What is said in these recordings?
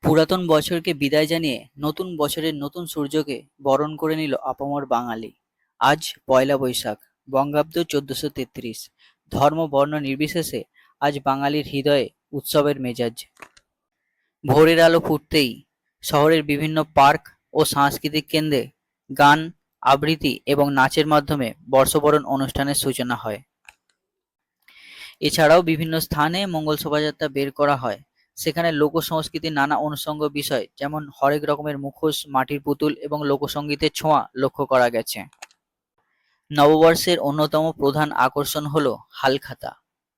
পুরাতন বছরকে বিদায় জানিয়ে নতুন বছরের নতুন সূর্যকে বরণ করে নিল আপামর বাঙালি। আজ পয়লা বৈশাখ, বঙ্গাব্দ 1433। ধর্ম বর্ণ নির্বিশেষে আজ বাঙালির হৃদয়ে উৎসবের মেজাজ। ভোরের আলো ফুটতেই শহরের বিভিন্ন পার্ক ও সাংস্কৃতিক কেন্দ্রে গান, আবৃত্তি এবং নাচের মাধ্যমে বর্ষবরণ অনুষ্ঠানের সূচনা হয়। এছাড়াও বিভিন্ন স্থানে মঙ্গল শোভাযাত্রা বের করা হয়। সেখানে লোক সংস্কৃতির নানা অনুষঙ্গ বিষয় যেমন হরেক রকমের মুখোশ, মাটির পুতুল এবং লোকসঙ্গীতের ছোঁয়া লক্ষ্য করা গেছে। নববর্ষের অন্যতম প্রধান আকর্ষণ হলো হালখাতা।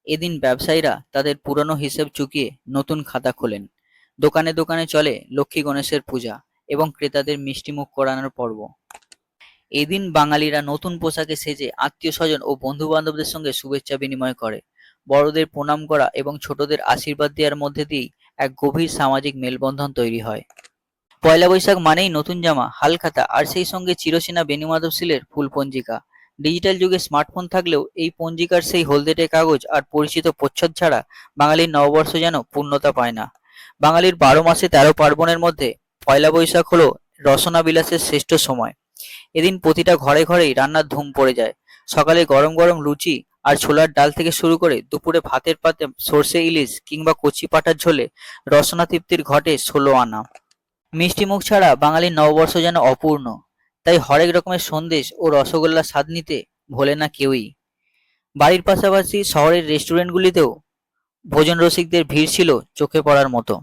এদিন ব্যবসায়ীরা তাদের পুরনো হিসেব চুকিয়ে নতুন খাতা খোলেন। দোকানে দোকানে চলে লক্ষ্মী গণেশের পূজা এবং ক্রেতাদের মিষ্টিমুখ করানোর পর্ব। এদিন বাঙালিরা নতুন পোশাকে সেজে আত্মীয় স্বজন ও বন্ধু বান্ধবদের সঙ্গে শুভেচ্ছা বিনিময় করে। বড়দের প্রণাম করা এবং ছোটদের আশীর্বাদ দেওয়ার মধ্যে দিয়েই এক গভীর সামাজিক মেলবন্ধন তৈরি হয়। পয়লা বৈশাখ মানেই নতুন জামা, হালখাতা আর সেই সঙ্গে চিরচেনা বেণীমাধব সিলের ফুল পঞ্জিকা। ডিজিটাল যুগে স্মার্টফোন থাকলেও এই পঞ্জিকার সেই হলদেটে কাগজ আর পরিচিত প্রচ্ছদ ছাড়া বাঙালির নববর্ষ যেন পূর্ণতা পায় না। বাঙালির 12 মাসে 13 পার্বণের মধ্যে পয়লা বৈশাখ হলো রসনা বিলাসের শ্রেষ্ঠ সময়। এদিন প্রতিটা ঘরে ঘরেই রান্নার ধুম পড়ে যায়। সকালে গরম গরম লুচি আর ছোলার ডাল থেকে শুরু করে দুপুরে ভাতের পাতে সর্ষে ইলিশ কিংবা কচি পাঁঠার ঝোলে রসনা তৃপ্তির ঘটে 16 আনা। মিষ্টি মুখ ছাড়া বাঙালির নববর্ষ যেন অপূর্ণ। তাই হরেক রকমের সন্দেশ ও রসগোল্লা স্বাদ নিতে ভোলে না কেউই। বাড়ির পাশাপাশি শহরের রেস্টুরেন্টগুলিতেও ভোজন রসিকদের ভিড় ছিল চোখে পড়ার মতো।